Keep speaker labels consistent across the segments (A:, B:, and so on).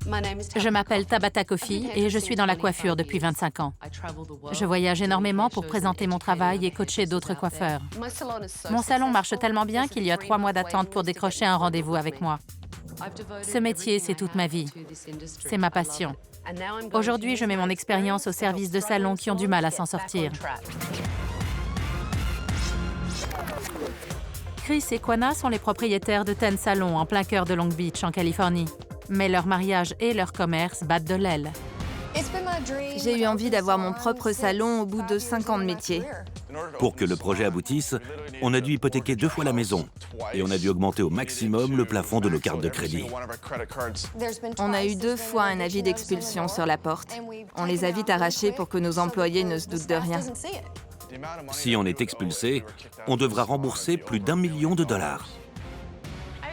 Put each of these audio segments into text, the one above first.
A: Je m'appelle Tabata Kofi et je suis dans la coiffure depuis 25 ans. Je voyage énormément pour présenter mon travail et coacher d'autres coiffeurs. Mon salon marche tellement bien qu'il y a 3 mois d'attente pour décrocher un rendez-vous avec moi. Ce métier, c'est toute ma vie. C'est ma passion. Aujourd'hui, je mets mon expérience au service de salons qui ont du mal à s'en sortir. Chris et Quanah sont les propriétaires de Ten Salons en plein cœur de Long Beach, en Californie. Mais leur mariage et leur commerce battent de l'aile.
B: J'ai eu envie d'avoir mon propre salon au bout de 5 ans de métier.
C: Pour que le projet aboutisse, on a dû hypothéquer 2 fois la maison et on a dû augmenter au maximum le plafond de nos cartes de crédit.
B: On a eu 2 fois un avis d'expulsion sur la porte. On les a vite arrachés pour que nos employés ne se doutent de rien.
C: Si on est expulsé, on devra rembourser plus d'1 million de dollars.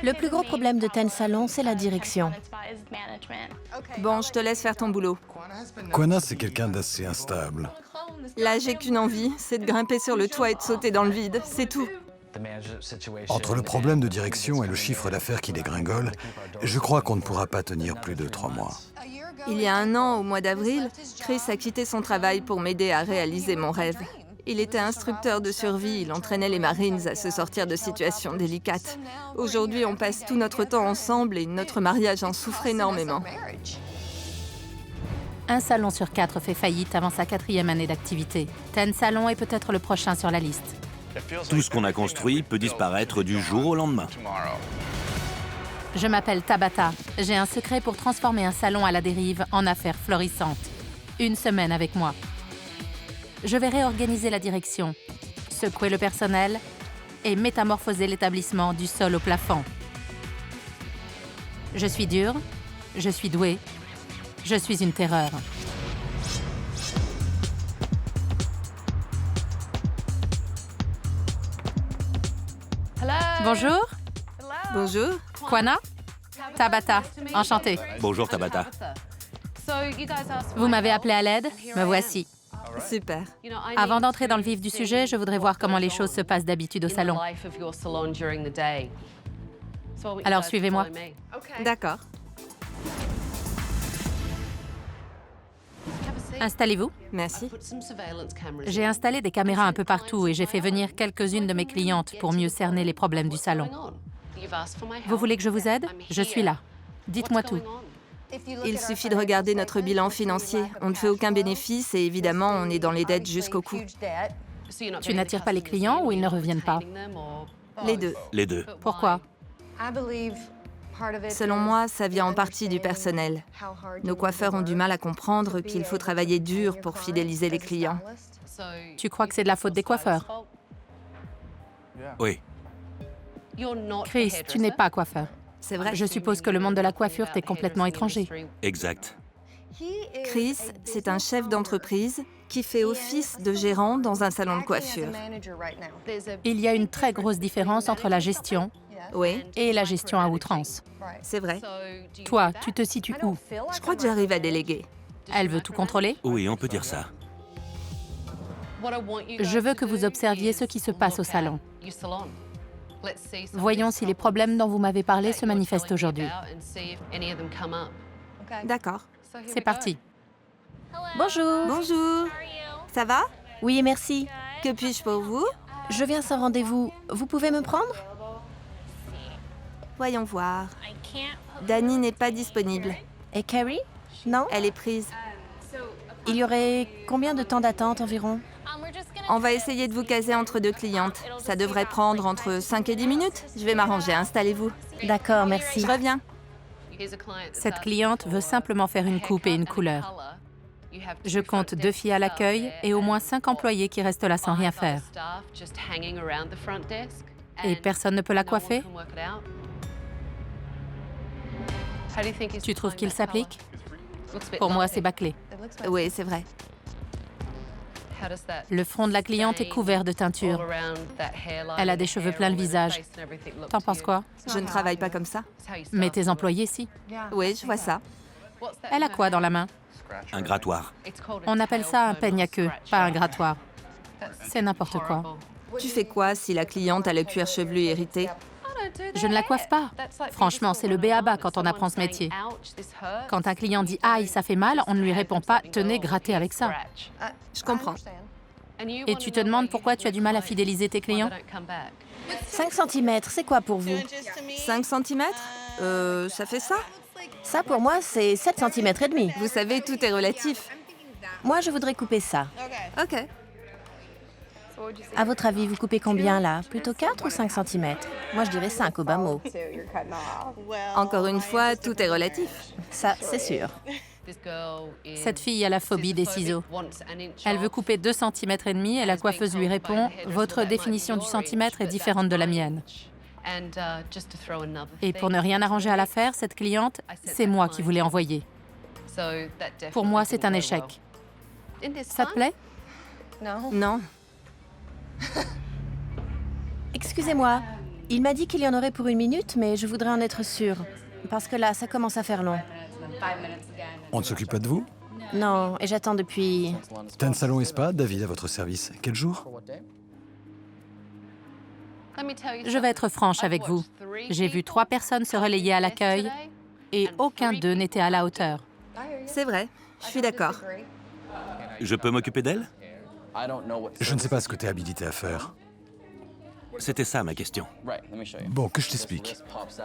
D: Le plus gros problème de Ten Salons, c'est la direction.
B: Bon, je te laisse faire ton boulot.
E: Quanah, c'est quelqu'un d'assez instable.
B: Là, j'ai qu'une envie, c'est de grimper sur le toit et de sauter dans le vide, c'est tout.
E: Entre le problème de direction et le chiffre d'affaires qui dégringole, je crois qu'on ne pourra pas tenir plus de 3 mois.
B: Il y a 1 an, au mois d'avril, Chris a quitté son travail pour m'aider à réaliser mon rêve. Il était instructeur de survie, il entraînait les Marines à se sortir de situations délicates. Aujourd'hui, on passe tout notre temps ensemble et notre mariage en souffre énormément.
A: Un salon sur 4 fait faillite avant sa 4e année d'activité. Ten Salons est peut-être le prochain sur la liste.
C: Tout ce qu'on a construit peut disparaître du jour au lendemain.
A: Je m'appelle Tabata. J'ai un secret pour transformer un salon à la dérive en affaires florissantes. 1 semaine avec moi. Je vais réorganiser la direction, secouer le personnel et métamorphoser l'établissement du sol au plafond. Je suis dure, je suis douée, je suis une terreur. Bonjour,
B: Bonjour.
A: Quanah, Tabata, enchantée.
C: Bonjour Tabata.
A: Vous m'avez appelé à l'aide, me voici.
B: Super.
A: Avant d'entrer dans le vif du sujet, je voudrais voir comment les choses se passent d'habitude au salon. Alors suivez-moi.
B: D'accord.
A: Installez-vous.
B: Merci.
A: J'ai installé des caméras un peu partout et j'ai fait venir quelques-unes de mes clientes pour mieux cerner les problèmes du salon. Vous voulez que je vous aide? Je suis là. Dites-moi tout.
B: Il suffit de regarder notre bilan financier. On ne fait aucun bénéfice et évidemment, on est dans les dettes jusqu'au cou.
A: Tu n'attires pas les clients ou ils ne reviennent pas?
B: Les deux.
C: Les deux.
A: Pourquoi?
B: Selon moi, ça vient en partie du personnel. Nos coiffeurs ont du mal à comprendre qu'il faut travailler dur pour fidéliser les clients.
A: Tu crois que c'est de la faute des coiffeurs?
C: Oui.
A: Chris, tu n'es pas coiffeur.
B: C'est vrai.
A: Je suppose que le monde de la coiffure t'est complètement étranger.
C: Exact.
B: Chris, c'est un chef d'entreprise qui fait office de gérant dans un salon de coiffure.
A: Il y a une très grosse différence entre la gestion
B: Oui,
A: et la gestion à outrance.
B: c'est vrai.
A: Toi, tu te situes où?
B: Je crois que j'arrive à déléguer.
A: Elle veut tout contrôler?
C: Oui, on peut dire ça.
A: Je veux que vous observiez ce qui se passe au salon. Voyons si les problèmes dont vous m'avez parlé se manifestent aujourd'hui.
B: D'accord.
A: C'est parti.
D: Bonjour.
B: Bonjour. Ça va?
D: Oui, merci.
B: Que puis-je pour vous?
D: Je viens sans rendez-vous. Vous pouvez me prendre?
B: Voyons voir. Dani n'est pas disponible.
D: Et Carrie? Non?
B: Elle est prise.
D: Il y aurait combien de temps d'attente environ?
B: On va essayer de vous caser entre 2 clientes. Ça devrait prendre entre 5 et 10 minutes. Je vais m'arranger, installez-vous.
D: D'accord, merci.
B: Je reviens.
A: Cette cliente veut simplement faire une coupe et une couleur. Je compte 2 filles à l'accueil et au moins 5 employés qui restent là sans rien faire. Et personne ne peut la coiffer? Tu trouves qu'il s'applique? Pour moi, c'est bâclé.
B: Oui, c'est vrai.
A: Le front de la cliente est couvert de teinture. Elle a des cheveux plein le visage. T'en penses quoi?
B: Je ne travaille pas comme ça.
A: Mais tes employés, si.
B: Oui, je vois ça.
A: Elle a quoi dans la main?
C: Un grattoir.
A: On appelle ça un peigne à queue, pas un grattoir. C'est n'importe quoi.
B: Tu fais quoi si la cliente a le cuir chevelu irrité?
A: Je ne la coiffe pas. Franchement, c'est le b.a.-ba quand on apprend ce métier. Quand un client dit « Aïe, ça fait mal », on ne lui répond pas « Tenez, grattez avec ça ».
B: Je comprends.
A: Et tu te demandes pourquoi tu as du mal à fidéliser tes clients?
D: 5 cm, c'est quoi pour vous?
B: 5 cm? Ça fait ça?
D: Ça, pour moi, c'est 7 cm et demi.
B: Vous savez, tout est relatif.
D: Moi, je voudrais couper ça.
B: OK.
D: À votre avis, vous coupez combien, là? Plutôt 4 ou 5 cm? Moi, je dirais 5 au bas mot.
B: Encore une fois, tout est relatif.
D: Ça, c'est sûr.
A: Cette fille a la phobie des ciseaux. Elle veut couper 2 cm et demi et la coiffeuse lui répond « Votre définition du centimètre est différente de la mienne ». Et pour ne rien arranger à l'affaire, cette cliente, c'est moi qui vous l'ai envoyée. Pour moi, c'est un échec. Ça te plaît?
B: Non.
D: Excusez-moi, il m'a dit qu'il y en aurait pour 1 minute, mais je voudrais en être sûre. Parce que là, ça commence à faire long.
E: On ne s'occupe pas de vous?
D: Non, et j'attends depuis...
E: Ten Salon et Spa, David à votre service. Quel jour?
A: Je vais être franche avec vous. J'ai vu 3 personnes se relayer à l'accueil et aucun d'eux n'était à la hauteur.
B: C'est vrai, je suis d'accord.
C: Je peux m'occuper d'elle?
E: Je ne sais pas ce que tu es habilité à faire.
C: C'était ça ma question.
E: Bon, que je t'explique.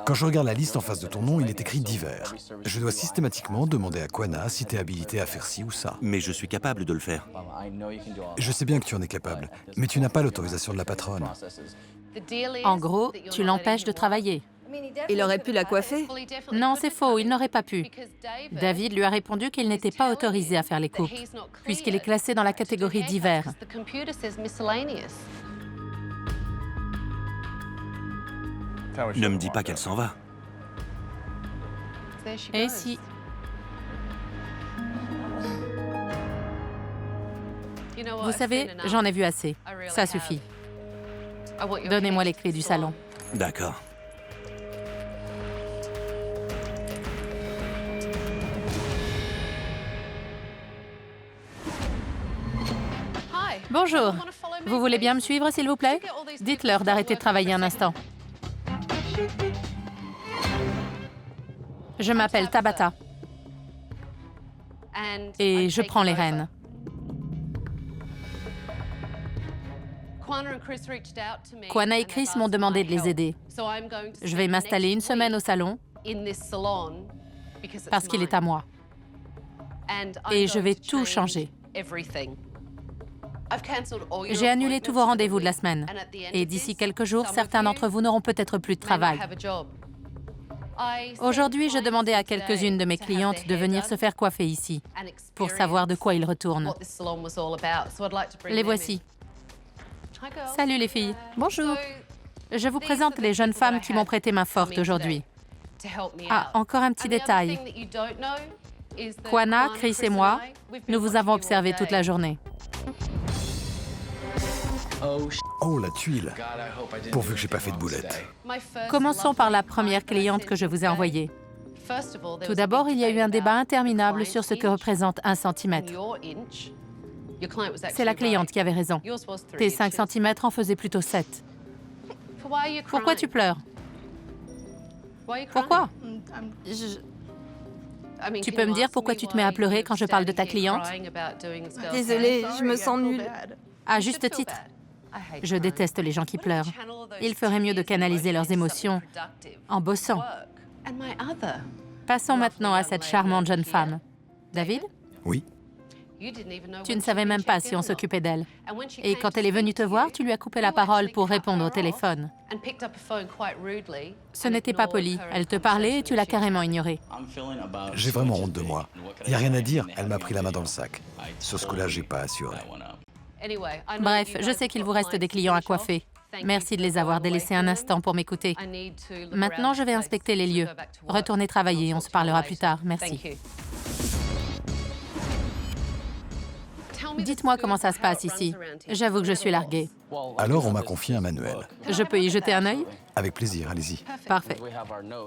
E: Quand je regarde la liste en face de ton nom, il est écrit divers. Je dois systématiquement demander à Quana si tu es habilité à faire ci ou ça.
C: Mais je suis capable de le faire.
E: Je sais bien que tu en es capable, mais tu n'as pas l'autorisation de la patronne.
A: En gros, tu l'empêches de travailler.
B: Il aurait pu la coiffer?
A: Non, c'est faux, il n'aurait pas pu. David lui a répondu qu'il n'était pas autorisé à faire les coupes, puisqu'il est classé dans la catégorie divers.
C: Ne me dis pas qu'elle s'en va.
A: Et si... Vous savez, j'en ai vu assez. Ça suffit. Donnez-moi les clés du salon.
C: D'accord.
A: Bonjour. Vous voulez bien me suivre, s'il vous plaît? Dites-leur d'arrêter de travailler un instant. Je m'appelle Tabata et je prends les rênes. Quana et Chris m'ont demandé de les aider. Je vais m'installer 1 semaine au salon parce qu'il est à moi. Et je vais tout changer. J'ai annulé tous vos rendez-vous de la semaine. Et d'ici quelques jours, certains d'entre vous n'auront peut-être plus de travail. Aujourd'hui, je demandais à quelques-unes de mes clientes de venir se faire coiffer ici, pour savoir de quoi ils retournent. Les voici. Salut les filles.
D: Bonjour.
A: Je vous présente les jeunes femmes qui m'ont prêté main forte aujourd'hui. Ah, encore un petit détail. Quana, Chris et moi, nous vous avons observé toute la journée.
E: Oh, la tuile! Pourvu que j'ai pas fait de boulette.
A: Commençons par la première cliente que je vous ai envoyée. Tout d'abord, il y a eu un débat interminable sur ce que représente 1 centimètre. C'est la cliente qui avait raison. Tes 5 cm en faisaient plutôt 7. Pourquoi tu pleures? Pourquoi? Tu peux me dire pourquoi tu te mets à pleurer quand je parle de ta cliente?
B: Désolée, je me sens nulle.
A: À juste titre. Je déteste les gens qui pleurent. Il ferait mieux de canaliser leurs émotions en bossant. Passons maintenant à cette charmante jeune femme. David?
E: Oui?
A: Tu ne savais même pas si on s'occupait d'elle. Et quand elle est venue te voir, tu lui as coupé la parole pour répondre au téléphone. Ce n'était pas poli. Elle te parlait et tu l'as carrément ignorée.
E: J'ai vraiment honte de moi. Il n'y a rien à dire, elle m'a pris la main dans le sac. Sur ce coup-là, j'ai pas assuré.
A: Bref, je sais qu'il vous reste des clients à coiffer. Merci de les avoir délaissés un instant pour m'écouter. Maintenant, je vais inspecter les lieux. Retournez travailler, on se parlera plus tard. Merci. Dites-moi comment ça se passe ici. J'avoue que je suis larguée.
E: Alors, on m'a confié un manuel.
A: Je peux y jeter un œil?
E: Avec plaisir, allez-y.
A: Parfait.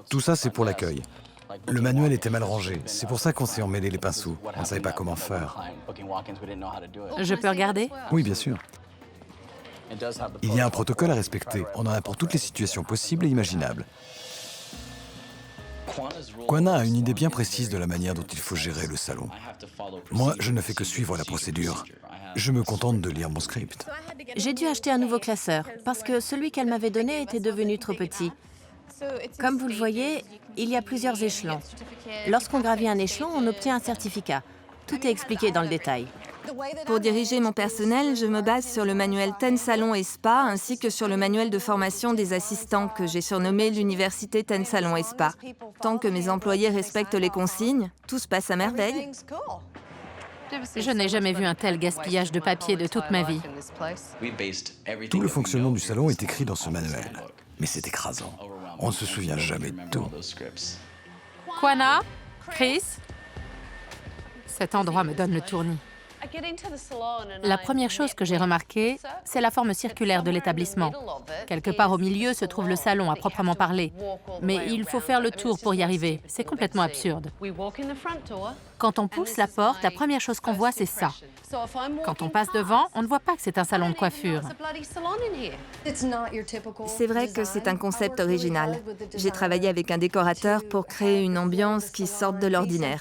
E: Tout ça, c'est pour l'accueil. Le manuel était mal rangé. C'est pour ça qu'on s'est emmêlé les pinceaux. On ne savait pas comment faire.
A: Je peux regarder?
E: Oui, bien sûr. Il y a un protocole à respecter. On en a pour toutes les situations possibles et imaginables. Kwana a une idée bien précise de la manière dont il faut gérer le salon. Moi, je ne fais que suivre la procédure. Je me contente de lire mon script.
D: J'ai dû acheter un nouveau classeur parce que celui qu'elle m'avait donné était devenu trop petit. Comme vous le voyez, il y a plusieurs échelons. Lorsqu'on gravit un échelon, on obtient un certificat. Tout est expliqué dans le détail.
B: Pour diriger mon personnel, je me base sur le manuel Ten Salon et Spa ainsi que sur le manuel de formation des assistants que j'ai surnommé l'université Ten Salon et Spa. Tant que mes employés respectent les consignes, tout se passe à merveille.
A: Je n'ai jamais vu un tel gaspillage de papier de toute ma vie.
E: Tout le fonctionnement du salon est écrit dans ce manuel. Mais c'est écrasant. On ne se souvient jamais de tout.
A: Kwana, Chris, cet endroit me donne le tournis. La première chose que j'ai remarquée, c'est la forme circulaire de l'établissement. Quelque part au milieu se trouve le salon à proprement parler. Mais il faut faire le tour pour y arriver. C'est complètement absurde. Quand on pousse la porte, la première chose qu'on voit, c'est ça. Quand on passe devant, on ne voit pas que c'est un salon de coiffure.
B: C'est vrai que c'est un concept original. J'ai travaillé avec un décorateur pour créer une ambiance qui sorte de l'ordinaire.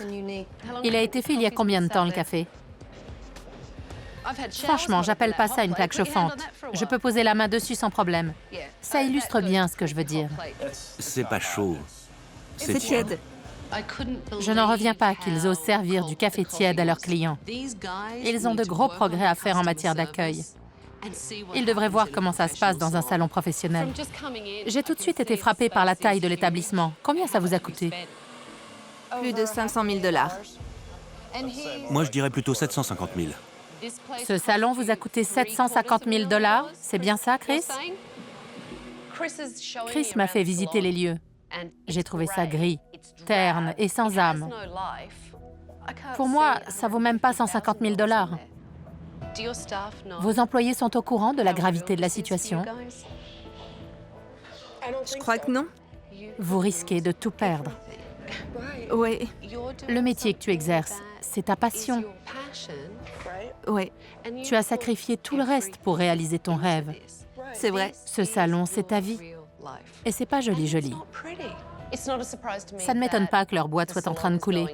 A: Il a été fait il y a combien de temps, le café? Franchement, j'appelle pas ça une plaque chauffante. Je peux poser la main dessus sans problème. Ça illustre bien ce que je veux dire.
C: C'est pas chaud.
B: C'est tiède.
A: Je n'en reviens pas qu'ils osent servir du café tiède à leurs clients. Ils ont de gros progrès à faire en matière d'accueil. Ils devraient voir comment ça se passe dans un salon professionnel. J'ai tout de suite été frappée par la taille de l'établissement. Combien ça vous a coûté?
B: Plus de 500 000 $.
C: Moi, je dirais plutôt 750 000.
A: Ce salon vous a coûté 750 000 $. C'est bien ça, Chris? Chris m'a fait visiter les lieux. J'ai trouvé ça gris, terne et sans âme. Pour moi, ça vaut même pas 150 000 $. Vos employés sont au courant de la gravité de la situation?
B: Je crois que non.
A: Vous risquez de tout perdre.
B: Oui,
A: Le métier que tu exerces, c'est ta passion.
B: oui,
A: Tu as sacrifié tout le reste pour réaliser ton rêve.
B: c'est vrai.
A: Ce salon, c'est ta vie. Et c'est pas joli, joli. Ça ne m'étonne pas que leur boîte soit en train de couler.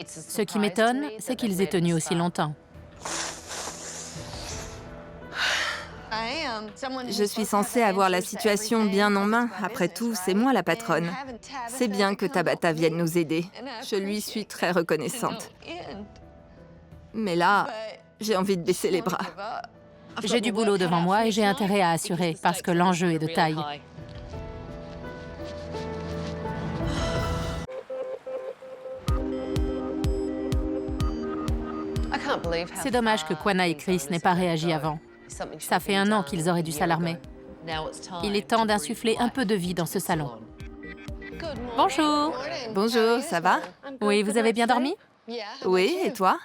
A: Ce qui m'étonne, c'est qu'ils aient tenu aussi longtemps.
B: Je suis censée avoir la situation bien en main. Après tout, c'est moi la patronne. C'est bien que Tabata vienne nous aider. Je lui suis très reconnaissante. Mais là, j'ai envie de baisser les bras.
A: J'ai du boulot devant moi et j'ai intérêt à assurer parce que l'enjeu est de taille. C'est dommage que Kwana et Chris n'aient pas réagi avant. Ça fait 1 an qu'ils auraient dû s'alarmer. Il est temps d'insuffler un peu de vie dans ce salon. Bonjour.
B: Bonjour, ça va?
A: Oui, vous avez bien dormi?
B: Oui, et toi?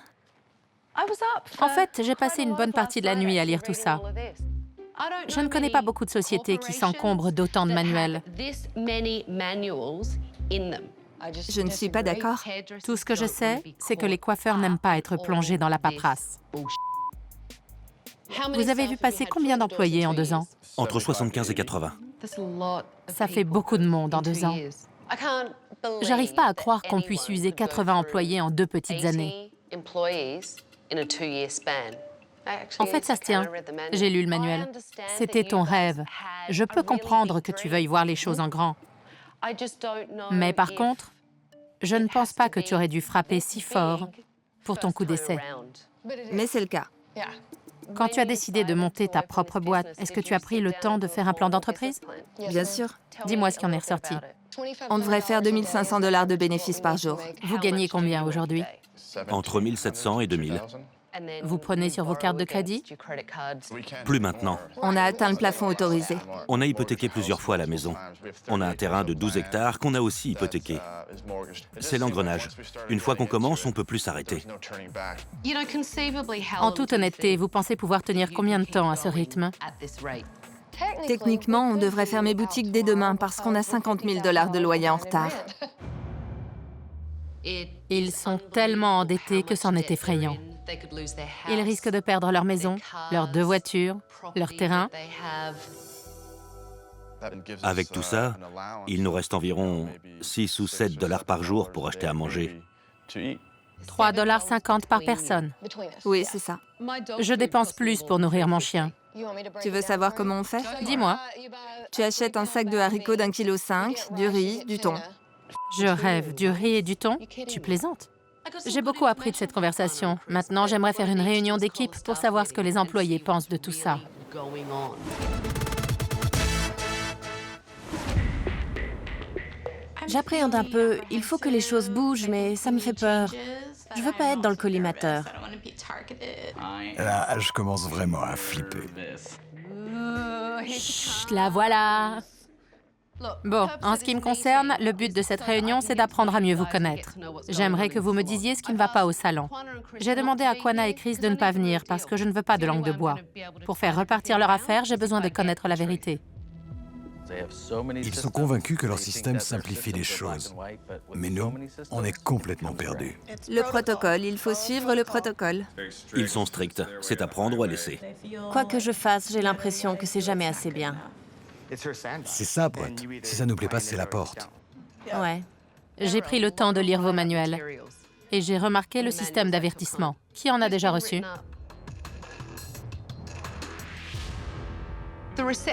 A: En fait, j'ai passé une bonne partie de la nuit à lire tout ça. Je ne connais pas beaucoup de sociétés qui s'encombrent d'autant de manuels.
B: Je ne suis pas d'accord.
A: Tout ce que je sais, c'est que les coiffeurs n'aiment pas être plongés dans la paperasse. Vous avez vu passer combien d'employés en 2 ans?
C: Entre 75 et 80.
A: Ça fait beaucoup de monde en 2 ans. J'arrive pas à croire qu'on puisse user 80 employés en 2 petites années. En fait, ça se tient. J'ai lu le manuel. C'était ton rêve. Je peux comprendre que tu veuilles voir les choses en grand. Mais par contre, je ne pense pas que tu aurais dû frapper si fort pour ton coup d'essai.
B: Mais c'est le cas.
A: Quand tu as décidé de monter ta propre boîte, est-ce que tu as pris le temps de faire un plan d'entreprise?
B: Bien sûr.
A: Dis-moi ce qui en est ressorti.
B: On devrait faire 2 500 $ de bénéfices par jour.
A: Vous gagnez combien aujourd'hui?
C: Entre 1700 et 2000.
A: Vous prenez sur vos cartes de crédit?
C: Plus maintenant.
B: On a atteint le plafond autorisé.
C: On a hypothéqué plusieurs fois la maison. On a un terrain de 12 hectares qu'on a aussi hypothéqué. C'est l'engrenage. Une fois qu'on commence, on ne peut plus s'arrêter.
A: En toute honnêteté, vous pensez pouvoir tenir combien de temps à ce rythme?
B: Techniquement, on devrait fermer boutique dès demain parce qu'on a 50 000 $ de loyer en retard.
A: Ils sont tellement endettés que c'en est effrayant. Ils risquent de perdre leur maison, leurs 2 voitures, leur terrain.
C: Avec tout ça, il nous reste environ 6 ou 7 dollars par jour pour acheter à manger.
A: 3,50 $ par personne.
B: Oui, c'est ça.
A: Je dépense plus pour nourrir mon chien.
B: Tu veux savoir comment on fait?
A: Dis-moi.
B: Tu achètes un sac de haricots d'1,5 kg, du riz, du thon.
A: Je rêve, du riz et du thon? Tu plaisantes? J'ai beaucoup appris de cette conversation. Maintenant, j'aimerais faire une réunion d'équipe pour savoir ce que les employés pensent de tout ça.
D: J'appréhende un peu. Il faut que les choses bougent, mais ça me fait peur. Je veux pas être dans le collimateur.
E: Là, je commence vraiment à flipper.
A: Chut, la voilà! Bon, en ce qui me concerne, le but de cette réunion, c'est d'apprendre à mieux vous connaître. J'aimerais que vous me disiez ce qui ne va pas au salon. J'ai demandé à Quanah et Chris de ne pas venir parce que je ne veux pas de langue de bois. Pour faire repartir leur affaire, j'ai besoin de connaître la vérité.
E: Ils sont convaincus que leur système simplifie les choses. Mais nous, on est complètement perdus.
B: Le protocole, il faut suivre le protocole.
C: Ils sont stricts. C'est à prendre ou à laisser.
D: Quoi que je fasse, j'ai l'impression que c'est jamais assez bien.
E: C'est ça, pote. Si ça nous plaît pas, c'est la porte.
D: Ouais.
A: J'ai pris le temps de lire vos manuels et j'ai remarqué le système d'avertissement. Qui en a déjà reçu?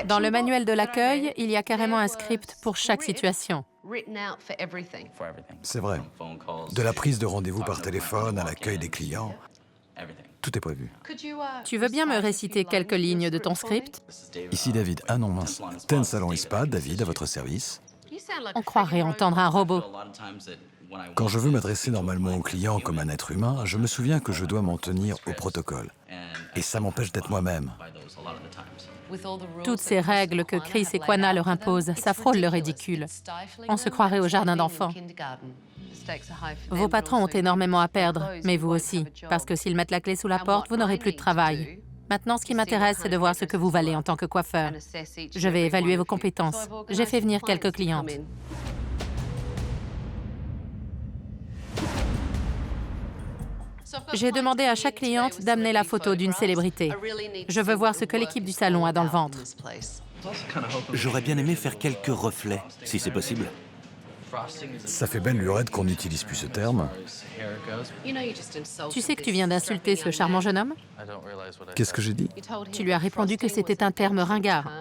A: Dans le manuel de l'accueil, il y a carrément un script pour chaque situation.
E: C'est vrai. De la prise de rendez-vous par téléphone à l'accueil des clients, tout est prévu.
A: Tu veux bien me réciter quelques lignes de ton script?
E: Ici David. Ah non, mince. Ten Salon et Spa, David, à votre service.
A: On croirait entendre un robot.
E: Quand je veux m'adresser normalement aux clients comme un être humain, je me souviens que je dois m'en tenir au protocole. Et ça m'empêche d'être moi-même.
A: Toutes ces règles que Chris et Quanah leur imposent, ça frôle le ridicule. On se croirait au jardin d'enfants. Vos patrons ont énormément à perdre, mais vous aussi, parce que s'ils mettent la clé sous la porte, vous n'aurez plus de travail. Maintenant, ce qui m'intéresse, c'est de voir ce que vous valez en tant que coiffeur. Je vais évaluer vos compétences. J'ai fait venir quelques clientes. J'ai demandé à chaque cliente d'amener la photo d'une célébrité. Je veux voir ce que l'équipe du salon a dans le ventre.
C: J'aurais bien aimé faire quelques reflets, si c'est possible.
E: Ça fait belle lurette qu'on n'utilise plus ce terme.
A: Tu sais que tu viens d'insulter ce charmant jeune homme?
E: Qu'est-ce que j'ai dit?
A: Tu lui as répondu que c'était un terme ringard.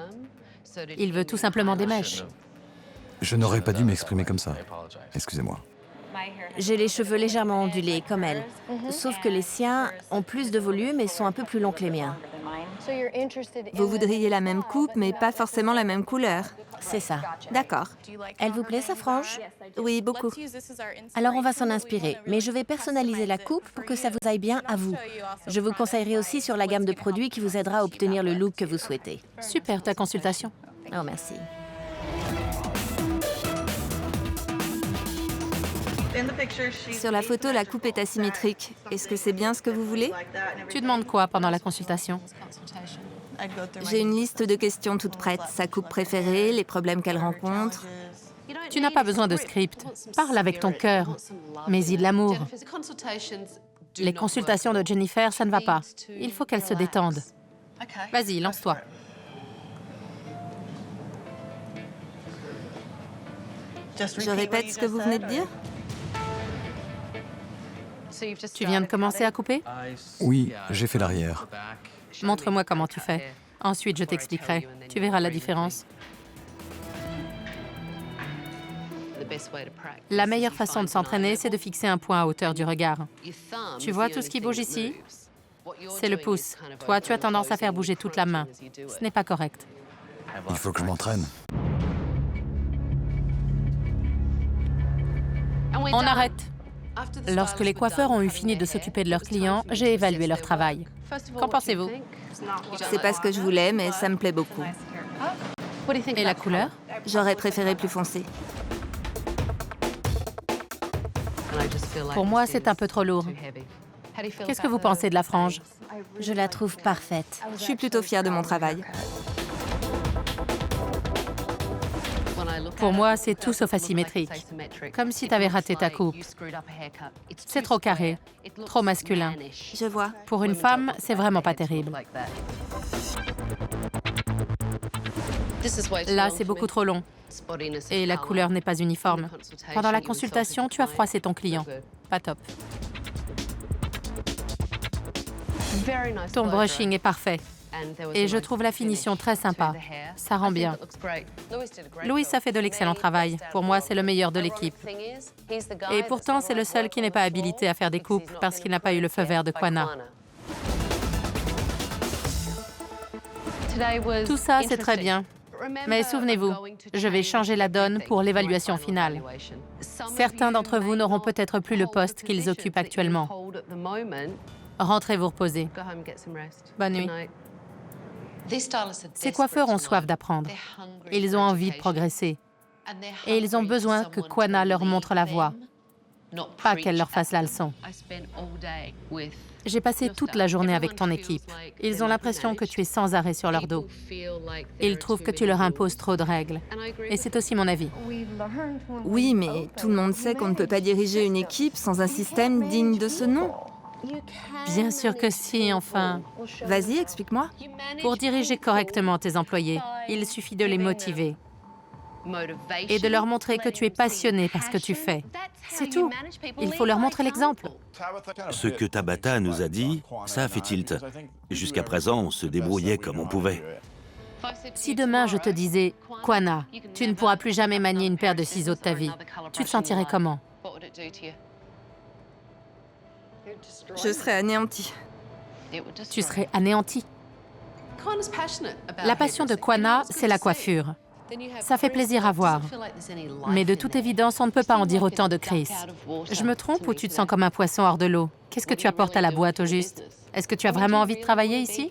A: Il veut tout simplement des mèches.
E: Je n'aurais pas dû m'exprimer comme ça. Excusez-moi.
D: J'ai les cheveux légèrement ondulés, comme elle. Sauf que les siens ont plus de volume et sont un peu plus longs que les miens.
B: Vous voudriez la même coupe, mais pas forcément la même couleur.
D: C'est ça.
B: D'accord.
D: Elle vous plaît, sa frange?
B: Oui, beaucoup.
D: Alors on va s'en inspirer, mais je vais personnaliser la coupe pour que ça vous aille bien à vous. Je vous conseillerai aussi sur la gamme de produits qui vous aidera à obtenir le look que vous souhaitez.
A: Super, ta consultation.
D: Oh, merci.
B: Sur la photo, la coupe est asymétrique. Est-ce que c'est bien ce que vous voulez?
A: Tu demandes quoi pendant la consultation?
B: J'ai une liste de questions toutes prêtes. Sa coupe préférée, les problèmes qu'elle rencontre.
A: Tu n'as pas besoin de script. Parle avec ton cœur. Mais-y de l'amour. Les consultations de Jennifer, ça ne va pas. Il faut qu'elle se détende. Vas-y, lance-toi.
B: Je répète ce que vous venez de dire?
A: Tu viens de commencer à couper?
E: Oui, j'ai fait l'arrière.
A: Montre-moi comment tu fais. Ensuite, je t'expliquerai. Tu verras la différence. La meilleure façon de s'entraîner, c'est de fixer un point à hauteur du regard. Tu vois tout ce qui bouge ici? C'est le pouce. Toi, tu as tendance à faire bouger toute la main. Ce n'est pas correct.
E: Il faut que je m'entraîne.
A: On arrête. Lorsque les coiffeurs ont eu fini de s'occuper de leurs clients, j'ai évalué leur travail. Qu'en pensez-vous?
B: C'est pas ce que je voulais, mais ça me plaît beaucoup.
A: Et la couleur?
B: J'aurais préféré plus foncé.
A: Pour moi, c'est un peu trop lourd. Qu'est-ce que vous pensez de la frange?
D: Je la trouve parfaite.
B: Je suis plutôt fière de mon travail.
A: Pour moi, c'est tout sauf asymétrique. Comme si tu avais raté ta coupe. C'est trop carré, trop masculin.
B: Je vois.
A: Pour une femme, c'est vraiment pas terrible. Là, c'est beaucoup trop long. Et la couleur n'est pas uniforme. Pendant la consultation, tu as froissé ton client. Pas top. Ton brushing est parfait. Et je trouve la finition très sympa. Ça rend bien. Louis a fait de l'excellent travail. Pour moi, c'est le meilleur de l'équipe. Et pourtant, c'est le seul qui n'est pas habilité à faire des coupes parce qu'il n'a pas eu le feu vert de Quanah. Tout ça, c'est très bien. Mais souvenez-vous, je vais changer la donne pour l'évaluation finale. Certains d'entre vous n'auront peut-être plus le poste qu'ils occupent actuellement. Rentrez vous reposer. Bonne nuit. Ces coiffeurs ont soif d'apprendre. Ils ont envie de progresser. Et ils ont besoin que Quanah leur montre la voie, pas qu'elle leur fasse la leçon. J'ai passé toute la journée avec ton équipe. Ils ont l'impression que tu es sans arrêt sur leur dos. Ils trouvent que tu leur imposes trop de règles. Et c'est aussi mon avis.
B: Oui, mais tout le monde sait qu'on ne peut pas diriger une équipe sans un système digne de ce nom.
A: Bien sûr que si, enfin.
B: Vas-y, explique-moi.
A: Pour diriger correctement tes employés, il suffit de les motiver et de leur montrer que tu es passionné par ce que tu fais. C'est tout. Il faut leur montrer l'exemple.
C: Ce que Tabata nous a dit, ça a fait tilt. Jusqu'à présent, on se débrouillait comme on pouvait.
A: Si demain je te disais, Quanah, tu ne pourras plus jamais manier une paire de ciseaux de ta vie, tu te sentirais comment?
B: Je serais anéantie.
A: Tu serais anéanti. La passion de Quanah, c'est la coiffure. Ça fait plaisir à voir. Mais de toute évidence, on ne peut pas en dire autant de Chris. Je me trompe ou tu te sens comme un poisson hors de l'eau? Qu'est-ce que tu apportes à la boîte au juste? Est-ce que tu as vraiment envie de travailler ici?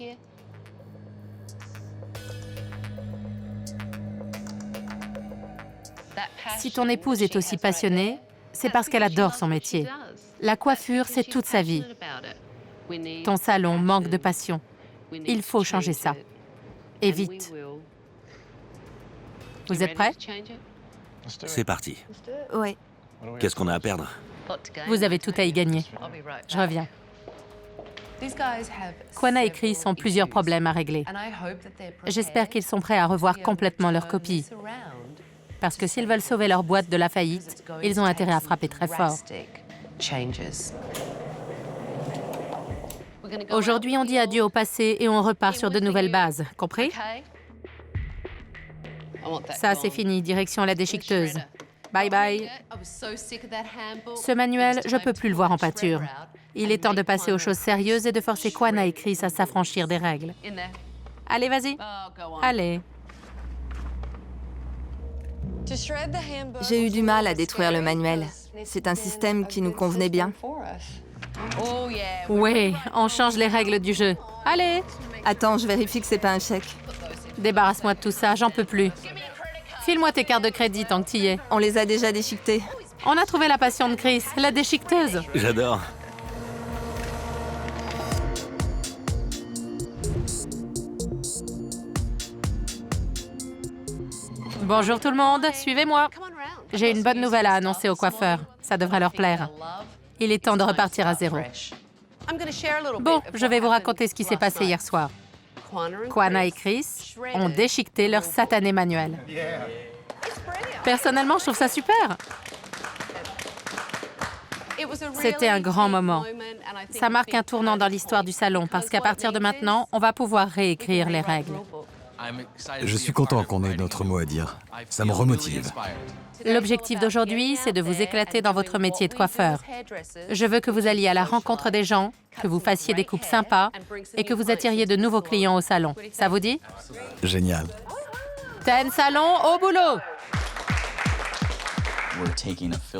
A: Si ton épouse est aussi passionnée, c'est parce qu'elle adore son métier. La coiffure, c'est toute sa vie. Ton salon manque de passion. Il faut changer ça. Et vite. Vous êtes prêts?
C: C'est parti.
B: Ouais.
C: Qu'est-ce qu'on a à perdre?
A: Vous avez tout à y gagner. Je reviens. Quanah et Chris ont plusieurs problèmes à régler. J'espère qu'ils sont prêts à revoir complètement leur copie. Parce que s'ils veulent sauver leur boîte de la faillite, ils ont intérêt à frapper très fort. Aujourd'hui, on dit adieu au passé et on repart sur de nouvelles bases. Compris? Ça, c'est fini. Direction la déchiqueteuse. Bye bye. Ce manuel, je peux plus le voir en pâture. Il est temps de passer aux choses sérieuses et de forcer Quanah et Chris à s'affranchir des règles. Allez, vas-y. Allez.
B: J'ai eu du mal à détruire le manuel. C'est un système qui nous convenait bien.
A: Ouais, on change les règles du jeu. Allez.
B: Attends, je vérifie que c'est pas un chèque.
A: Débarrasse-moi de tout ça, j'en peux plus. File-moi tes cartes de crédit tant que t'y es.
B: On les a déjà déchiquetées.
A: On a trouvé la passion de Chris, la déchiqueteuse.
C: J'adore.
A: Bonjour tout le monde, suivez-moi. J'ai une bonne nouvelle à annoncer aux coiffeurs. Ça devrait leur plaire. Il est temps de repartir à zéro. Bon, je vais vous raconter ce qui s'est passé hier soir. Quanah et Chris ont déchiqueté leur satané manuel. Personnellement, je trouve ça super. C'était un grand moment. Ça marque un tournant dans l'histoire du salon parce qu'à partir de maintenant, on va pouvoir réécrire les règles.
E: Je suis content qu'on ait notre mot à dire. Ça me remotive.
A: L'objectif d'aujourd'hui, c'est de vous éclater dans votre métier de coiffeur. Je veux que vous alliez à la rencontre des gens, que vous fassiez des coupes sympas et que vous attiriez de nouveaux clients au salon. Ça vous dit?
E: Génial.
A: Ten Salon, au boulot!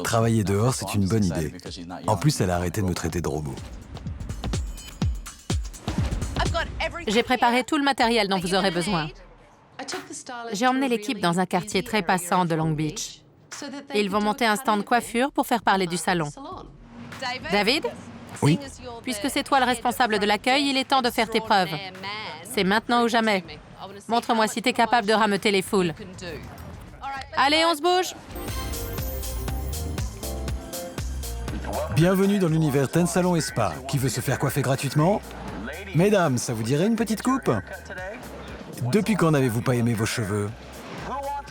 E: Travailler dehors, c'est une bonne idée. En plus, elle a arrêté de me traiter de robot.
A: J'ai préparé tout le matériel dont vous aurez besoin. J'ai emmené l'équipe dans un quartier très passant de Long Beach. Ils vont monter un stand coiffure pour faire parler du salon. David?
E: Oui?
A: Puisque c'est toi le responsable de l'accueil, il est temps de faire tes preuves. C'est maintenant ou jamais. Montre-moi si t'es capable de rameuter les foules. Allez, on se bouge.
E: Bienvenue dans l'univers Ten Salon et Spa. Qui veut se faire coiffer gratuitement? Mesdames, ça vous dirait une petite coupe? Depuis quand n'avez-vous pas aimé vos cheveux?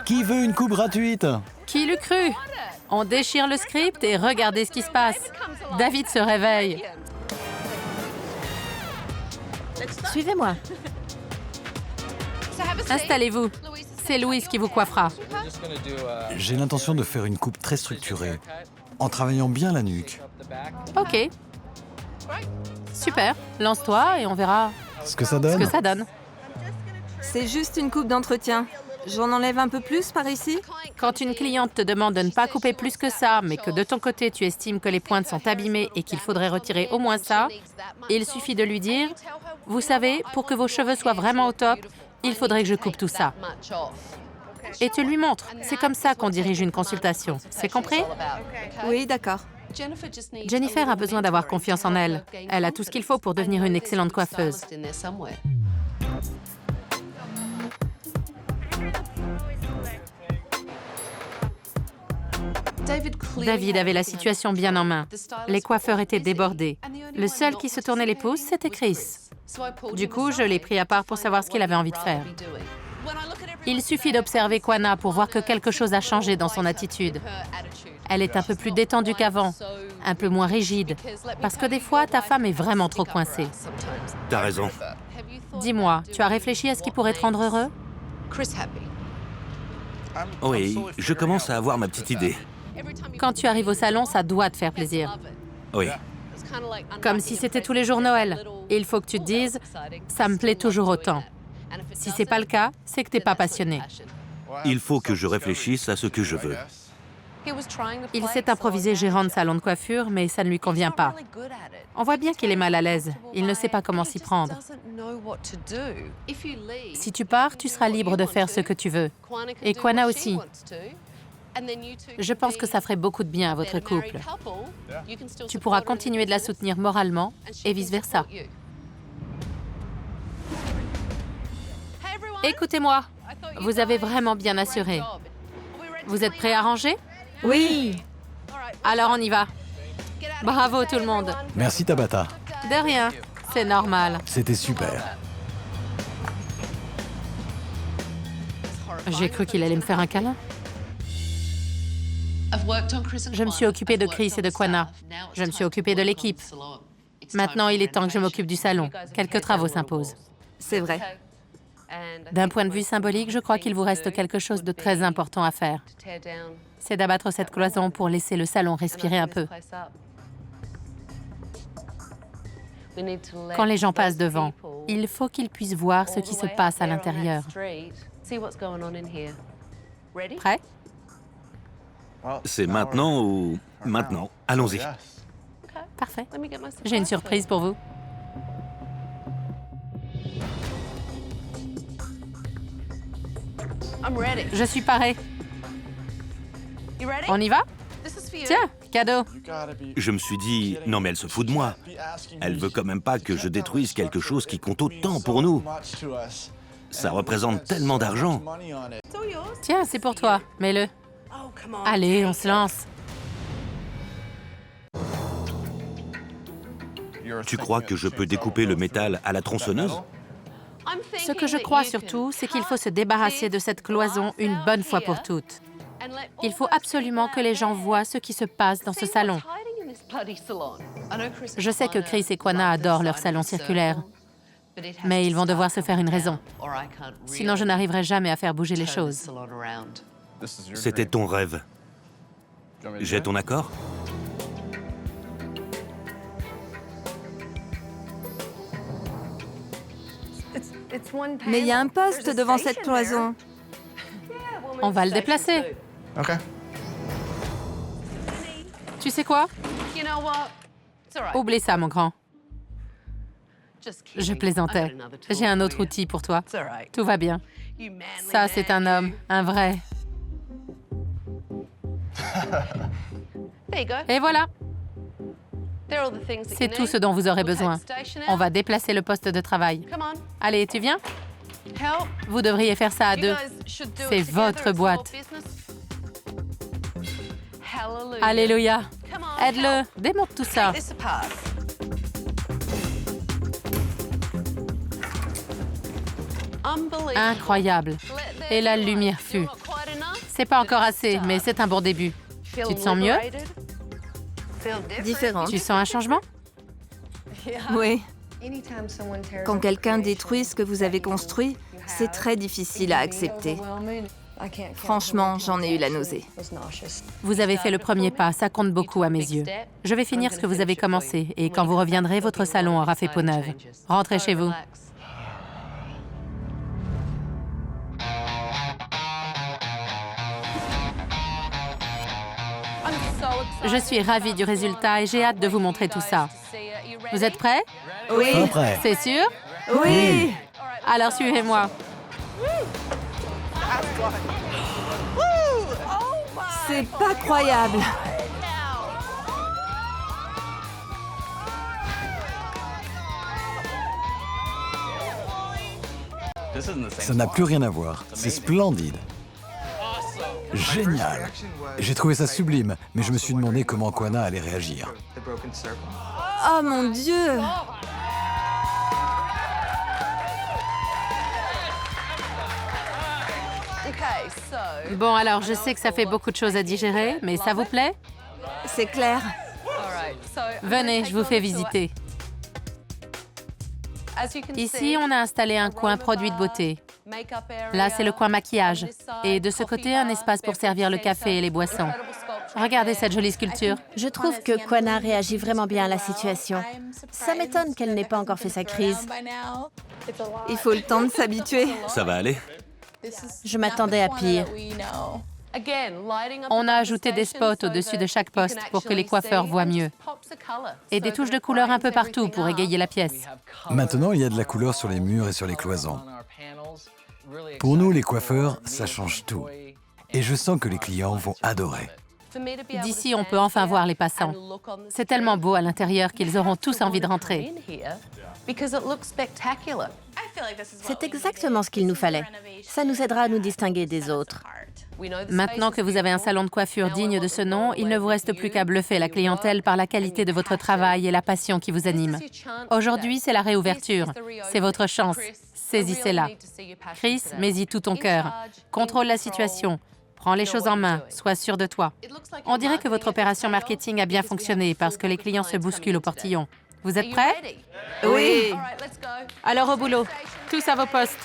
E: Qui veut une coupe gratuite?
A: Qui l'eût cru? On déchire le script et regardez ce qui se passe. David se réveille.
D: Suivez-moi.
A: Installez-vous. C'est Louise qui vous coiffera.
E: J'ai l'intention de faire une coupe très structurée, en travaillant bien la nuque.
A: OK. Super. Lance-toi et on verra
E: Ce que ça
A: ce
E: donne?
A: que ça donne.
B: C'est juste une coupe d'entretien. J'en enlève un peu plus par ici?
A: Quand une cliente te demande de ne pas couper plus que ça, mais que de ton côté, tu estimes que les pointes sont abîmées et qu'il faudrait retirer au moins ça, il suffit de lui dire « Vous savez, pour que vos cheveux soient vraiment au top, il faudrait que je coupe tout ça. » Et tu lui montres. C'est comme ça qu'on dirige une consultation. C'est compris?
B: Oui, d'accord.
A: Jennifer a besoin d'avoir confiance en elle. Elle a tout ce qu'il faut pour devenir une excellente coiffeuse. David avait la situation bien en main. Les coiffeurs étaient débordés. Le seul qui se tournait les pouces, c'était Chris. Du coup, je l'ai pris à part pour savoir ce qu'il avait envie de faire. Il suffit d'observer Quanah pour voir que quelque chose a changé dans son attitude. Elle est un peu plus détendue qu'avant, un peu moins rigide, parce que des fois, ta femme est vraiment trop coincée.
C: T'as raison.
A: Dis-moi, tu as réfléchi à ce qui pourrait te rendre heureux?
C: Oui, je commence à avoir ma petite idée.
A: Quand tu arrives au salon, ça doit te faire plaisir.
C: Oui.
A: Comme si c'était tous les jours Noël. Il faut que tu te dises, ça me plaît toujours autant. Si c'est pas le cas, c'est que t'es pas passionné.
C: Il faut que je réfléchisse à ce que je veux.
A: Il s'est improvisé gérant de salon de coiffure, mais ça ne lui convient pas. On voit bien qu'il est mal à l'aise. Il ne sait pas comment s'y prendre. Si tu pars, tu seras libre de faire ce que tu veux. Et Quanah aussi. Je pense que ça ferait beaucoup de bien à votre couple. Tu pourras continuer de la soutenir moralement et vice-versa. Écoutez-moi, vous avez vraiment bien assuré. Vous êtes prêts à ranger?
D: Oui.
A: Alors on y va. Bravo tout le monde.
E: Merci Tabata.
A: De rien, c'est normal.
E: C'était super.
A: J'ai cru qu'il allait me faire un câlin. Je me suis occupée de Chris et de Quanah. Je me suis occupée de l'équipe. Maintenant, il est temps que je m'occupe du salon. Quelques travaux s'imposent.
B: C'est vrai.
A: D'un point de vue symbolique, je crois qu'il vous reste quelque chose de très important à faire. C'est d'abattre cette cloison pour laisser le salon respirer un peu. Quand les gens passent devant, il faut qu'ils puissent voir ce qui se passe à l'intérieur. Prêt?
C: C'est maintenant ou maintenant? Allons-y.
A: Parfait. J'ai une surprise pour vous. Je suis parée. On y va? Tiens, cadeau.
C: Je me suis dit, non mais elle se fout de moi. Elle veut quand même pas que je détruise quelque chose qui compte autant pour nous. Ça représente tellement d'argent.
A: Tiens, c'est pour toi. Mets-le. Allez, on se lance.
C: Tu crois que je peux découper le métal à la tronçonneuse?
A: Ce que je crois surtout, c'est qu'il faut se débarrasser de cette cloison une bonne fois pour toutes. Il faut absolument que les gens voient ce qui se passe dans ce salon. Je sais que Chris et Quanah adorent leur salon circulaire, mais ils vont devoir se faire une raison. Sinon, je n'arriverai jamais à faire bouger les choses.
C: C'était ton rêve. J'ai ton accord?
B: Mais il y a un poste devant cette cloison.
A: On va le déplacer.
F: OK.
A: Tu sais quoi? Oublie ça, mon grand. Je plaisantais. J'ai un autre outil pour toi. Tout va bien. Ça, c'est un homme, un vrai. Et voilà. C'est tout ce dont vous aurez besoin. On va déplacer le poste de travail. Allez, tu viens? Vous devriez faire ça à deux. C'est votre boîte. Alléluia. Aide-le, démonte tout ça. Incroyable. Et la lumière fut. C'est pas encore assez, mais c'est un bon début. Tu te sens mieux?
B: Différente.
A: Tu sens un changement?
B: Oui. Quand quelqu'un détruit ce que vous avez construit, c'est très difficile à accepter. Franchement, j'en ai eu la nausée.
A: Vous avez fait le premier pas, ça compte beaucoup à mes yeux. Je vais finir ce que vous avez commencé, et quand vous reviendrez, votre salon aura fait peau neuve. Rentrez chez vous. Je suis ravie du résultat et j'ai hâte de vous montrer tout ça. Vous êtes prêts?
B: Oui.
E: Pas prêt.
A: C'est sûr?
B: Oui.
A: Alors suivez-moi.
B: C'est pas croyable.
E: Ça n'a plus rien à voir. C'est splendide. Génial. J'ai trouvé ça sublime, mais je me suis demandé comment Quanah allait réagir.
B: Oh mon Dieu!
A: Bon, alors, je sais que ça fait beaucoup de choses à digérer, mais ça vous plaît?
B: C'est clair.
A: Venez, je vous fais visiter. Ici, on a installé un coin produits de beauté. Là, c'est le coin maquillage. Et de ce côté, un espace pour servir le café et les boissons. Regardez cette jolie sculpture.
D: Je trouve que Quanah réagit vraiment bien à la situation. Ça m'étonne qu'elle n'ait pas encore fait sa crise.
B: Il faut le temps de s'habituer.
C: Ça va aller?
D: Je m'attendais à pire.
A: On a ajouté des spots au-dessus de chaque poste pour que les coiffeurs voient mieux. Et des touches de couleur un peu partout pour égayer la pièce.
E: Maintenant, il y a de la couleur sur les murs et sur les cloisons. Pour nous, les coiffeurs, ça change tout. Et je sens que les clients vont adorer.
A: D'ici, on peut enfin voir les passants. C'est tellement beau à l'intérieur qu'ils auront tous envie de rentrer.
D: C'est exactement ce qu'il nous fallait. Ça nous aidera à nous distinguer des autres.
A: Maintenant que vous avez un salon de coiffure digne de ce nom, il ne vous reste plus qu'à bluffer la clientèle par la qualité de votre travail et la passion qui vous anime. Aujourd'hui, c'est la réouverture. C'est votre chance. Saisissez-la. Chris, mets-y tout ton cœur. Contrôle la situation. Prends les choses en main. Sois sûr de toi. On dirait que votre opération marketing a bien fonctionné parce que les clients se bousculent au portillon. Vous êtes prêts?
B: Oui.
A: Alors au boulot. Tous à vos postes.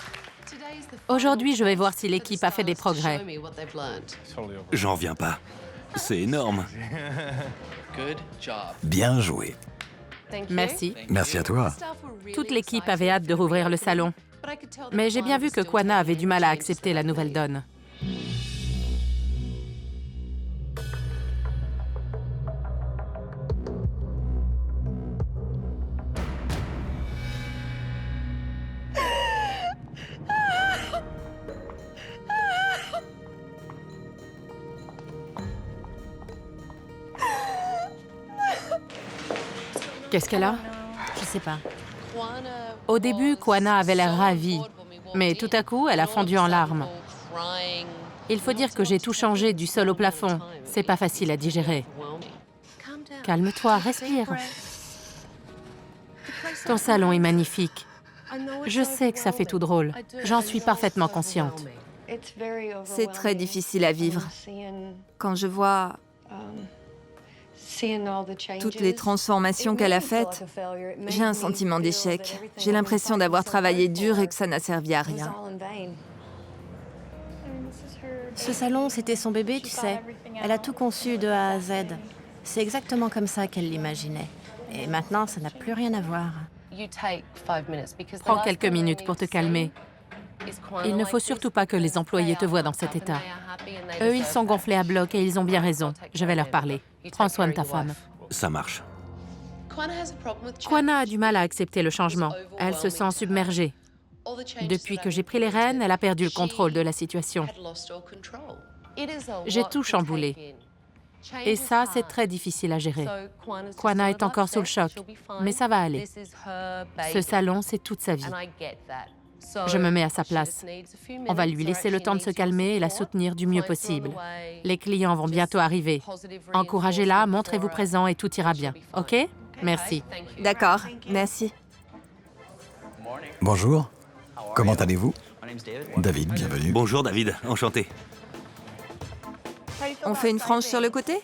A: Aujourd'hui, je vais voir si l'équipe a fait des progrès.
C: J'en viens pas. C'est énorme.
E: Bien joué.
A: Merci.
E: Merci à toi.
A: Toute l'équipe avait hâte de rouvrir le salon. Mais j'ai bien vu que Quanah avait du mal à accepter la nouvelle donne. Qu'est-ce qu'elle a?
D: Je sais pas.
A: Au début, Quanah avait l'air ravie. Mais tout à coup, elle a fondu en larmes. Il faut dire que j'ai tout changé du sol au plafond. C'est pas facile à digérer. Calme-toi, respire. Ton salon est magnifique. Je sais que ça fait tout drôle. J'en suis parfaitement consciente.
B: C'est très difficile à vivre. Quand je vois toutes les transformations qu'elle a faites, j'ai un sentiment d'échec. J'ai l'impression d'avoir travaillé dur et que ça n'a servi à rien.
D: Ce salon, c'était son bébé, tu sais. Elle a tout conçu de A à Z. C'est exactement comme ça qu'elle l'imaginait. Et maintenant, ça n'a plus rien à voir.
A: Prends quelques minutes pour te calmer. Il ne faut surtout pas que les employés te voient dans cet état. Eux, ils sont gonflés à bloc et ils ont bien raison. Je vais leur parler. Prends soin de ta femme.
C: Ça marche.
A: Quanah a du mal à accepter le changement. Elle se sent submergée. Depuis que j'ai pris les rênes, elle a perdu le contrôle de la situation. J'ai tout chamboulé. Et ça, c'est très difficile à gérer. Quanah est encore sous le choc, mais ça va aller. Ce salon, c'est toute sa vie. Je me mets à sa place. On va lui laisser le temps de se calmer et la soutenir du mieux possible. Les clients vont bientôt arriver. Encouragez-la, montrez-vous présent et tout ira bien. OK? Merci.
B: D'accord, merci.
E: Bonjour. Comment allez-vous? David, bienvenue.
C: Bonjour David, enchanté.
B: On fait une frange sur le côté?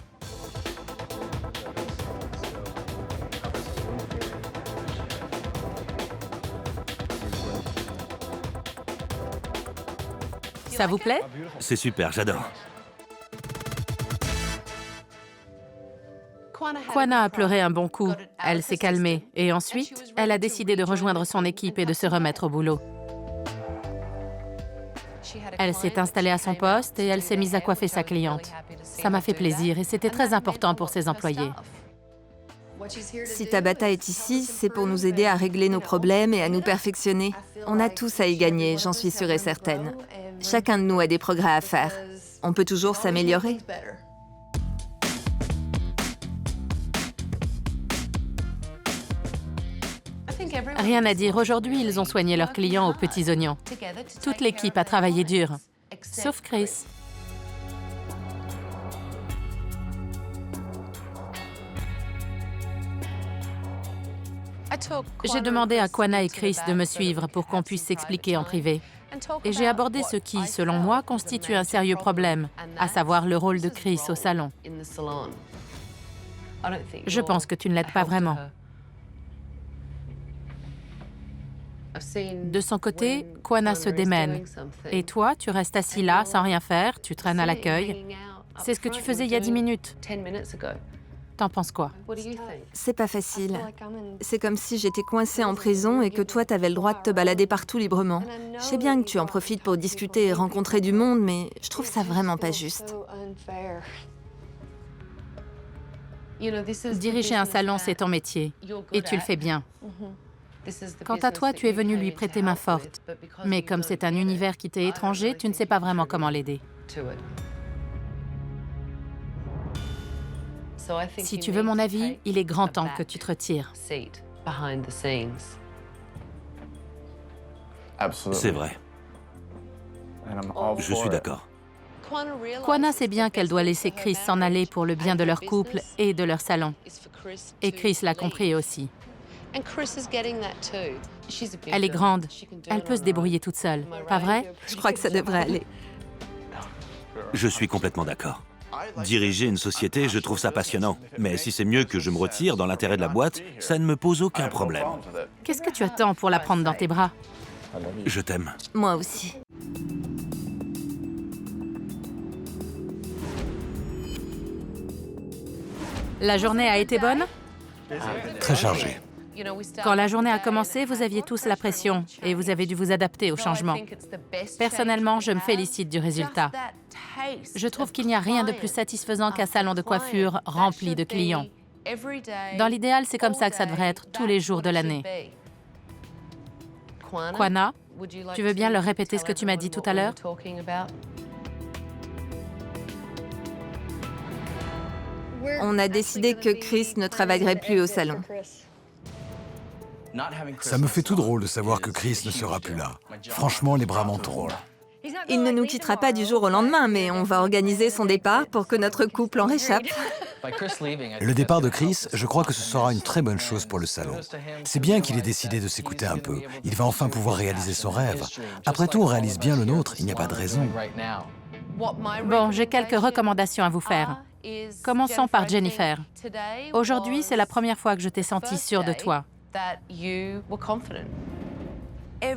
A: Ça vous plaît?
C: C'est super, j'adore.
A: Kwana a pleuré un bon coup. Elle s'est calmée. Et ensuite, elle a décidé de rejoindre son équipe et de se remettre au boulot. Elle s'est installée à son poste et elle s'est mise à coiffer sa cliente. Ça m'a fait plaisir et c'était très important pour ses employés.
B: Si Tabata est ici, c'est pour nous aider à régler nos problèmes et à nous perfectionner. On a tous à y gagner, j'en suis sûre et certaine. Chacun de nous a des progrès à faire. On peut toujours s'améliorer.
A: Rien à dire, aujourd'hui, ils ont soigné leurs clients aux petits oignons. Toute l'équipe a travaillé dur, sauf Chris. J'ai demandé à Kwana et Chris de me suivre pour qu'on puisse s'expliquer en privé. Et j'ai abordé ce qui, selon moi, constitue un sérieux problème, à savoir le rôle de Chris au salon. Je pense que tu ne l'aides pas vraiment. De son côté, Kwana se démène. Et toi, tu restes assis là, sans rien faire, tu traînes à l'accueil. C'est ce que tu faisais il y a 10 minutes. T'en penses quoi?
B: C'est pas facile. C'est comme si j'étais coincée en prison et que toi, t'avais le droit de te balader partout librement. Je sais bien que tu en profites pour discuter et rencontrer du monde, mais je trouve ça vraiment pas juste.
A: Diriger un salon, c'est ton métier. Et tu le fais bien. Quant à toi, tu es venu lui prêter main forte. Mais comme c'est un univers qui t'est étranger, tu ne sais pas vraiment comment l'aider. Si tu veux mon avis, il est grand temps que tu te retires.
C: C'est vrai. Je suis d'accord.
A: Kwana sait bien qu'elle doit laisser Chris s'en aller pour le bien de leur couple et de leur salon. Et Chris l'a compris aussi. Elle est grande. Elle peut se débrouiller toute seule. Pas vrai?
B: Je crois que ça devrait aller.
C: Je suis complètement d'accord. Diriger une société, je trouve ça passionnant. Mais si c'est mieux que je me retire dans l'intérêt de la boîte, ça ne me pose aucun problème.
A: Qu'est-ce que tu attends pour la prendre dans tes bras?
C: Je t'aime.
B: Moi aussi.
A: La journée a été bonne?
E: Très chargé.
A: Quand la journée a commencé, vous aviez tous la pression et vous avez dû vous adapter au changement. Personnellement, je me félicite du résultat. Je trouve qu'il n'y a rien de plus satisfaisant qu'un salon de coiffure rempli de clients. Dans l'idéal, c'est comme ça que ça devrait être tous les jours de l'année. Kwana, tu veux bien leur répéter ce que tu m'as dit tout à l'heure?
B: On a décidé que Chris ne travaillerait plus au salon.
E: Ça me fait tout drôle de savoir que Chris ne sera plus là. Franchement, les bras m'en tombent.
B: Il ne nous quittera pas du jour au lendemain, mais on va organiser son départ pour que notre couple en réchappe.
E: Le départ de Chris, je crois que ce sera une très bonne chose pour le salon. C'est bien qu'il ait décidé de s'écouter un peu. Il va enfin pouvoir réaliser son rêve. Après tout, on réalise bien le nôtre, il n'y a pas de raison.
A: Bon, j'ai quelques recommandations à vous faire. Commençons par Jennifer. Aujourd'hui, c'est la première fois que je t'ai senti sûre de toi.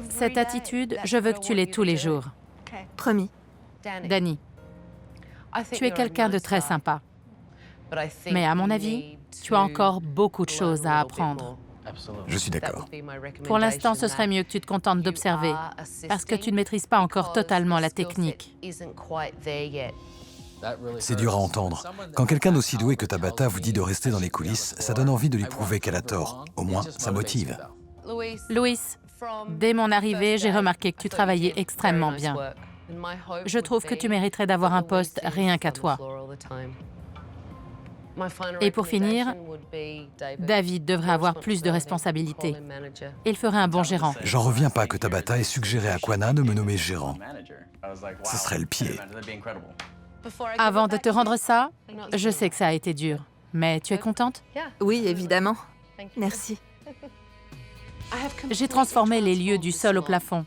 A: Cette attitude, je veux que tu l'aies tous les jours.
B: Promis.
A: Danny, tu es quelqu'un de très sympa. Mais à mon avis, tu as encore beaucoup de choses à apprendre.
E: Je suis d'accord.
A: Pour l'instant, ce serait mieux que tu te contentes d'observer, parce que tu ne maîtrises pas encore totalement la technique.
E: C'est dur à entendre. Quand quelqu'un d'aussi doué que Tabata vous dit de rester dans les coulisses, ça donne envie de lui prouver qu'elle a tort. Au moins, ça motive.
A: Louis, dès mon arrivée, j'ai remarqué que tu travaillais extrêmement bien. Je trouve que tu mériterais d'avoir un poste rien qu'à toi. Et pour finir, David devrait avoir plus de responsabilités. Il ferait un bon gérant.
E: J'en reviens pas que Tabata ait suggéré à Quanah de me nommer gérant. Ce serait le pied.
A: Avant de te rendre ça, je sais que ça a été dur. Mais tu es contente?
B: Oui, évidemment. Merci.
A: J'ai transformé les lieux du sol au plafond.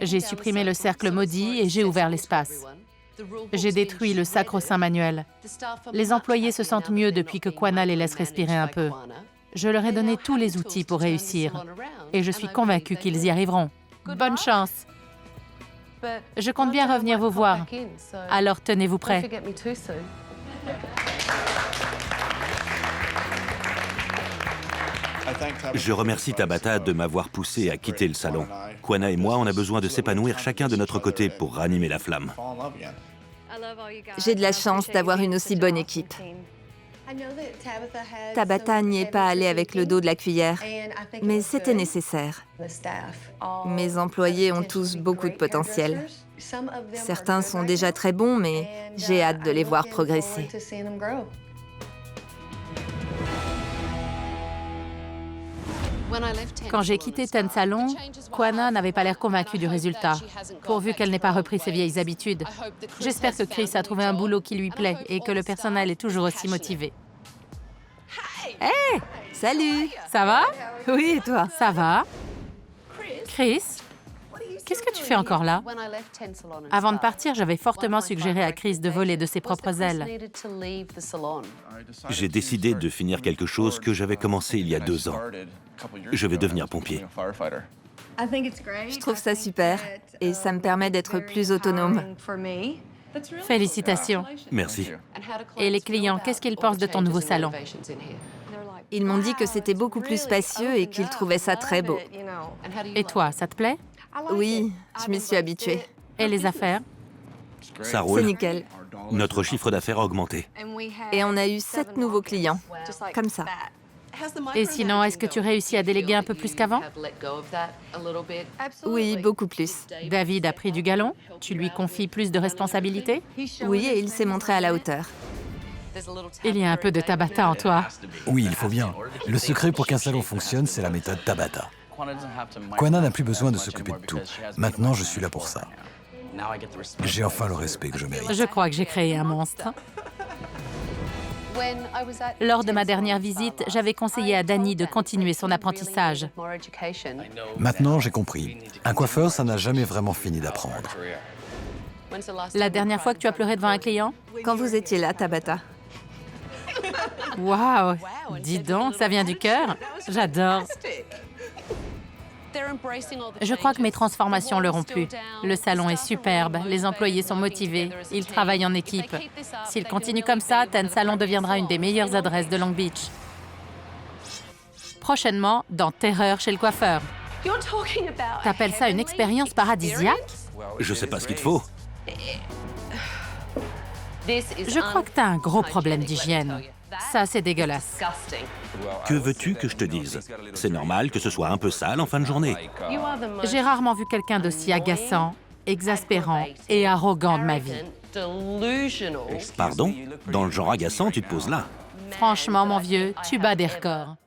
A: J'ai supprimé le cercle maudit et j'ai ouvert l'espace. J'ai détruit le sacro-saint manuel. Les employés se sentent mieux depuis que Quanah les laisse respirer un peu. Je leur ai donné tous les outils pour réussir. Et je suis convaincue qu'ils y arriveront. Bonne chance! Je compte bien revenir vous voir. Alors tenez-vous prêts.
C: Je remercie Tabata de m'avoir poussé à quitter le salon. Quanah et moi, on a besoin de s'épanouir chacun de notre côté pour ranimer la flamme.
B: J'ai de la chance d'avoir une aussi bonne équipe. Tabata n'y est pas allée avec le dos de la cuillère, mais c'était nécessaire. Mes employés ont tous beaucoup de potentiel. Certains sont déjà très bons, mais j'ai hâte de les voir progresser.
A: Quand j'ai quitté Ten Salon, Quanah n'avait pas l'air convaincue du résultat, pourvu qu'elle n'ait pas repris ses vieilles habitudes. J'espère que Chris a trouvé un boulot qui lui plaît et que le personnel est toujours aussi motivé.
B: Hé! Salut!
A: Ça va?
B: Oui, et toi?
A: Ça va? Chris? Qu'est-ce que tu fais encore là? Avant de partir, j'avais fortement suggéré à Chris de voler de ses propres ailes.
C: J'ai décidé de finir quelque chose que j'avais commencé il y a 2 ans. Je vais devenir pompier.
B: Je trouve ça super et ça me permet d'être plus autonome.
A: Félicitations.
C: Merci.
A: Et les clients, qu'est-ce qu'ils pensent de ton nouveau salon?
B: Ils m'ont dit que c'était beaucoup plus spacieux et qu'ils trouvaient ça très beau.
A: Et toi, ça te plaît?
B: Oui, je m'y suis habituée.
A: Et les affaires?
C: Ça
B: C'est
C: roule.
B: nickel.
C: Notre chiffre d'affaires a augmenté.
B: Et on a eu 7 nouveaux clients, comme ça.
A: Et sinon, est-ce que tu réussis à déléguer un peu plus qu'avant?
B: Oui, beaucoup plus.
A: David a pris du galon? Tu lui confies plus de responsabilités?
B: Oui, et il s'est montré à la hauteur.
A: Il y a un peu de Tabata en toi.
E: Oui, il faut bien. Le secret pour qu'un salon fonctionne, c'est la méthode Tabata. Quanah n'a plus besoin de s'occuper de tout. Maintenant, je suis là pour ça. J'ai enfin le respect que je mérite.
A: Je crois que j'ai créé un monstre. Lors de ma dernière visite, j'avais conseillé à Danny de continuer son apprentissage.
E: Maintenant, j'ai compris. Un coiffeur, ça n'a jamais vraiment fini d'apprendre.
A: La dernière fois que tu as pleuré devant un client?
B: Quand vous étiez là, Tabata?
A: Waouh! Dis donc, ça vient du cœur? J'adore. Je crois que mes transformations leur ont plu. Le salon est superbe, les employés sont motivés, ils travaillent en équipe. S'ils continuent comme ça, Ten Salon deviendra une des meilleures adresses de Long Beach. Prochainement, dans Terreur chez le coiffeur. T'appelles ça une expérience paradisiaque?
C: Je sais pas ce qu'il te faut.
A: Je crois que t'as un gros problème d'hygiène. Ça, c'est dégueulasse.
C: Que veux-tu que je te dise? C'est normal que ce soit un peu sale en fin de journée.
A: J'ai rarement vu quelqu'un d'aussi agaçant, exaspérant et arrogant de ma vie.
C: Pardon? Dans le genre agaçant, tu te poses là.
A: Franchement, mon vieux, tu bats des records.